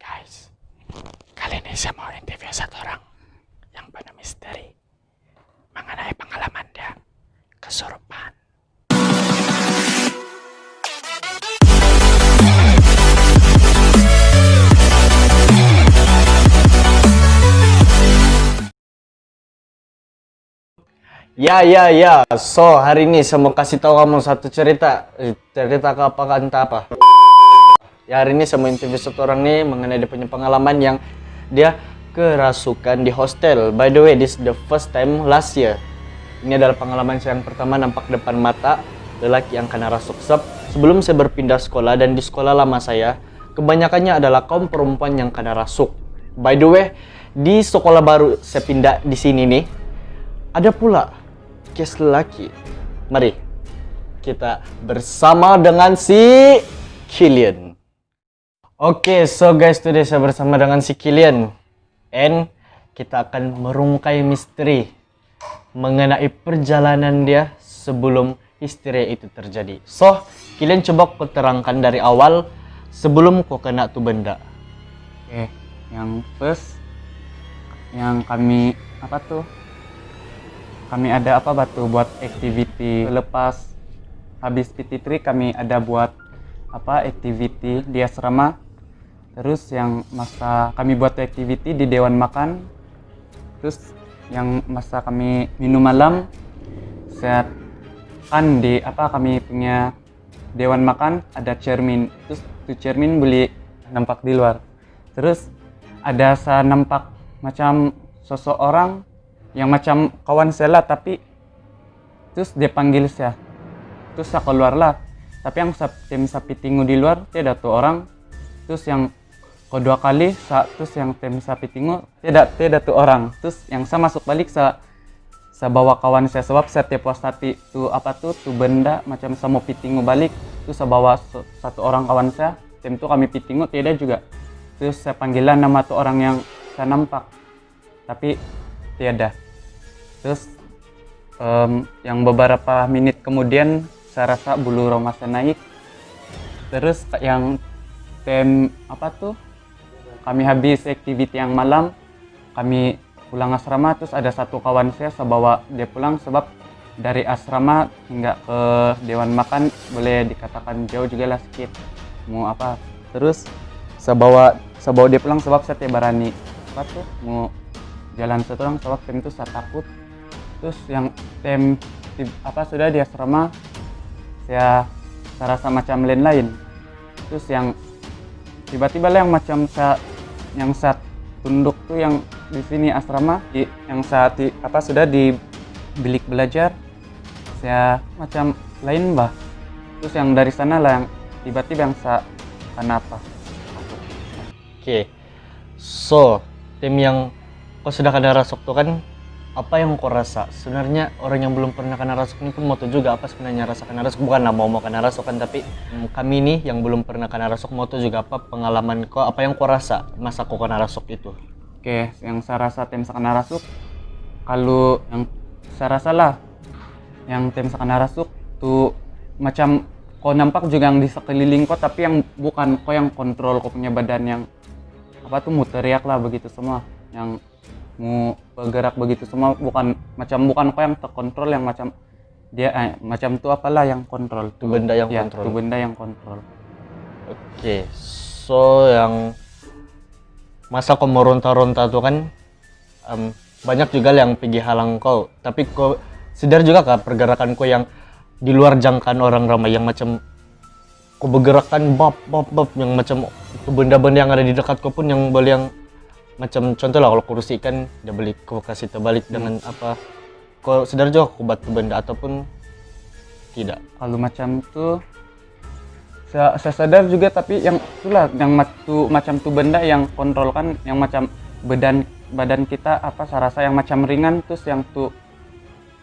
Guys, kali ini saya mau interview satu orang yang penuh misteri mengenai pengalaman dia kesurupan. Ya. So, hari ini saya mau kasih tahu kamu satu cerita. Cerita ke apa kan apa? Ya, hari ini saya mau interview satu orang nih mengenai dia punya pengalaman yang dia kerasukan di hostel. By the way, this is the first time last year. Ini adalah pengalaman saya yang pertama nampak depan mata lelaki yang kena rasuk. Sebelum saya berpindah sekolah dan di sekolah lama saya, kebanyakannya adalah kaum perempuan yang kena rasuk. By the way, di sekolah baru saya pindah di sini nih, ada pula case lelaki. Mari kita bersama dengan si Kilian. Oke, so guys, today saya bersama dengan si Kilian. And kita akan merungkai misteri mengenai perjalanan dia sebelum histeria itu terjadi. So, Kilian coba kau terangkan dari awal sebelum kau kena tuh benda. Oke, yang first yang kami kami ada buat activity lepas habis PT3 kami ada buat activity di asrama. Terus yang masa kami buat activity di Dewan Makan. Terus yang masa kami minum malam saat kan di kami punya Dewan Makan ada cermin. Terus tuh cermin boleh nampak di luar. Terus ada nampak macam sosok orang yang macam kawan saya lah, tapi terus dia panggil saya. Terus saya keluar lah. Tapi yang tim sapi tinggu di luar tidak tuh orang. Terus yang kedua kali terus yang tim sapi tinggu tidak tuh orang. Terus yang saya masuk balik saya bawa kawan saya sebab saya tiap sapi tuh tuh benda macam saya mau pitingu balik. Terus saya bawa satu orang kawan saya. Tim tuh kami pitingu tidak juga. Terus saya panggilan nama tuh orang yang saya nampak. Tapi tiada. Terus yang beberapa menit kemudian saya rasa bulu roma saya naik. Terus yang kami habis activity yang malam, kami pulang asrama. Terus ada satu kawan saya bawa dia pulang sebab dari asrama hingga ke Dewan Makan boleh dikatakan jauh juga lah sedikit. Terus saya bawa dia pulang sebab saya tidak berani mau jalan satu orang sebab tim itu saya takut. Terus yang sudah di asrama saya rasa macam lain. Terus yang tiba-tiba lah yang macam yang saat tunduk tuh yang di sini asrama yang saat sudah di bilik belajar saya macam lain bah. Terus yang dari sana lah yang tiba-tiba yang saya kenapa. Oke. So, tim yang kau sudah kena rasuk tuh kan, apa yang kau rasa? Sebenarnya orang yang belum pernah kena rasuk ini pun mau tahu juga apa sebenarnya rasa kena rasuk. Bukan mau kena rasuk kan, tapi kami nih yang belum pernah kena rasuk mau tahu juga apa pengalaman kau, apa yang kau rasa masa kau kena rasuk itu. Oke, yang saya rasa tim kena rasuk, kalau yang saya rasa lah yang tim kena rasuk tuh macam kau nampak juga yang di sekeliling kau, tapi yang bukan kau yang kontrol kau punya badan yang mau teriak lah begitu semua, yang mau bergerak begitu semua, bukan kau yang terkontrol, yang macam dia macam tuh apalah yang kontrol tuh benda yang ya, kontrol. Tuh benda yang kontrol. Oke, so yang masa kau mau ronta-ronta tuh kan banyak juga yang pergi halang kau, tapi kau sadar juga kah pergerakan kau yang di luar jangkauan orang ramai, yang macam kau bergerakan bab yang macam benda-benda yang ada di dekat kau pun yang boleh yang macam contoh lah kalau kursi kan dia beli kau kasih terbalik dengan apa, kau sadar juga kau batu benda ataupun tidak? Kalau macam tuh saya sadar juga, tapi yang itulah yang macam tuh benda yang kontrol kan, yang macam badan kita saya rasa yang macam ringan, terus yang tuh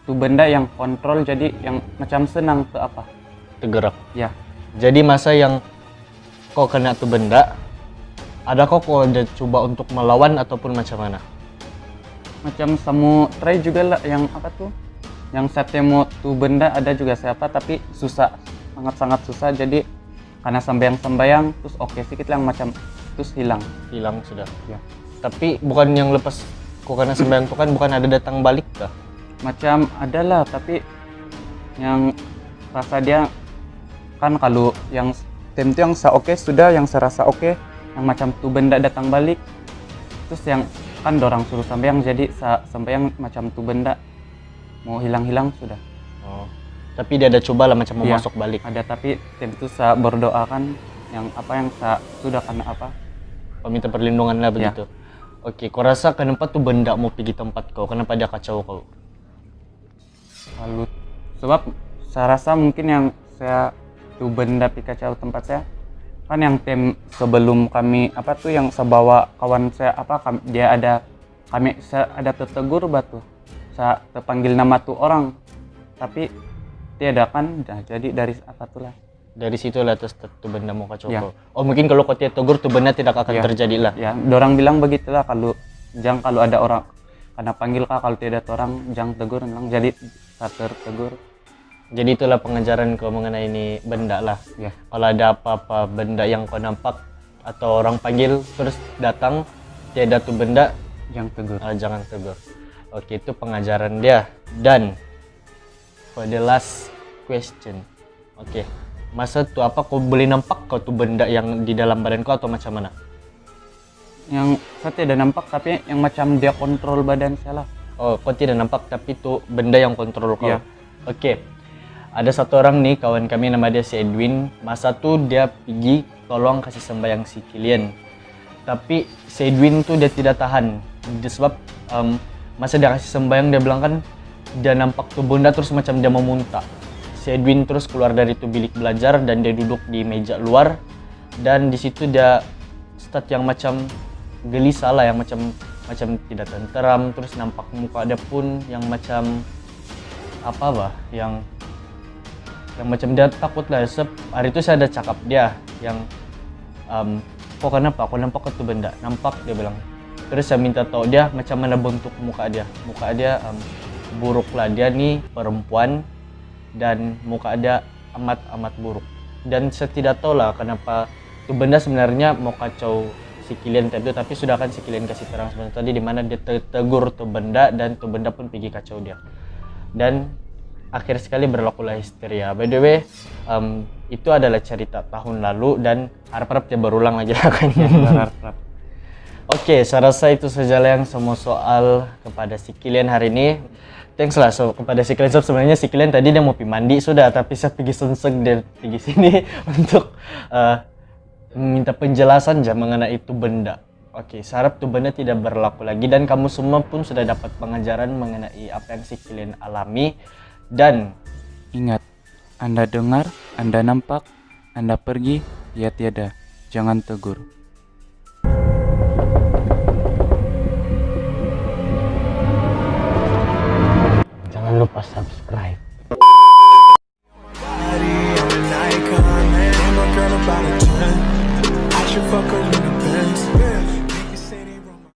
benda yang kontrol, jadi yang macam senang tuh tergerak ya. Jadi masa yang kau kena tuh benda, ada kau udah coba untuk melawan ataupun macam mana? Macam samu try juga lah yang yang saya temu tuh benda ada juga siapa, tapi susah, sangat susah. Jadi karena sembayang terus oke sedikit lah macam terus hilang. Hilang sudah. Ya. Tapi bukan yang lepas kok karena sembahyang tuh kan bukan ada datang balik kah? Macam adalah, tapi yang rasa dia kan kalau yang tim itu yang oke sudah, yang serasa oke, yang macam tuh benda datang balik, terus yang kan dorang suruh sampai jadi sampai yang macam tuh benda mau hilang-hilang sudah. Oh. Tapi dia ada coba lah macam mau Iya, masuk balik. ada, tapi tim itu berdoa kan yang apa yang sudah karena apa. Meminta perlindungan lah Ya. begitu. Oke, kau rasa kenapa tuh benda mau pergi tempat kau? Kenapa dia kacau kau? Lalu sebab saya rasa mungkin yang saya tuh benda pikacau tempat saya kan yang tim sebelum kami apa tuh yang saya bawa kawan saya apa dia ada saya ada tertegur batu, saya terpanggil nama tuh orang tapi tiada kan. Nah, jadi dari apa tuh lah. Dari situ lah terus tuh benda mau kacau Ya. kau. Oh mungkin kalau kau tidak tegur tuh benda tidak akan Ya. terjadi lah. Ya, dorang bilang begitulah kalau kalau ada orang karena panggil kak, kalau tidak ada orang jangan tegur bilang, jadi saya tertegur. Jadi itulah pengajaran kau mengenai ini benda lah. Ya. Kalau ada apa-apa benda yang kau nampak atau orang panggil terus datang tiada tuh benda, Yang tegur. jangan tegur. Oke, itu pengajaran dia. Dan for the last question. Oke. Masa tuh apa kau boleh nampak kau tuh benda yang di dalam badan kau atau macam mana? Yang saya tidak nampak tapi yang macam dia kontrol badan saya lah. Oh, kau tidak nampak tapi tuh benda yang kontrol kau. Iya. Oke. Ada satu orang nih kawan kami nama dia si Edwin. Masa tuh dia pergi tolong kasih sembahyang si Kilian. Tapi si Edwin tuh dia tidak tahan. Sebab masa dia kasih sembahyang dia bilang kan dia nampak tuh benda terus macam dia mau muntah. Si Edwin terus keluar dari tuh bilik belajar dan dia duduk di meja luar dan di situ dia start yang macam gelisah lah, yang macam tidak tenteram, terus nampak muka dia pun yang macam apa bah, yang macam dia takut lah. Hari itu saya ada cakap dia yang kok kenapa aku nampak itu benda, nampak dia bilang. Terus saya minta tahu dia macam mana bentuk muka dia buruk lah, dia nih perempuan dan muka dia amat buruk. Dan saya tidak tahu lah kenapa itu benda sebenarnya mau kacau si Kilian tadi, tapi sudah kan si Kilian kasih terang sebenarnya tadi di mana dia tegur tuh benda dan tuh benda pun pergi kacau dia. Dan akhir sekali berlakulah histeria. By the way, itu adalah cerita tahun lalu dan harap-harap dia berulang lagi lah kan. Harap. Oke, saya rasa itu saja lah yang semua soal kepada si Kilian hari ini. Thanks lah kepada si Kilian. Sebenarnya si Kilian tadi dia mau pergi mandi sudah, tapi saya pergi sensek dia pergi sini untuk minta penjelasan aja mengenai itu benda. Oke, saya harap itu benda tidak berlaku lagi dan kamu semua pun sudah dapat pengajaran mengenai apa yang si Kilian alami. Dan Ingat, Anda dengar, Anda nampak, Anda pergi, ya tiada. Jangan tegur. jangan lupa subscribe.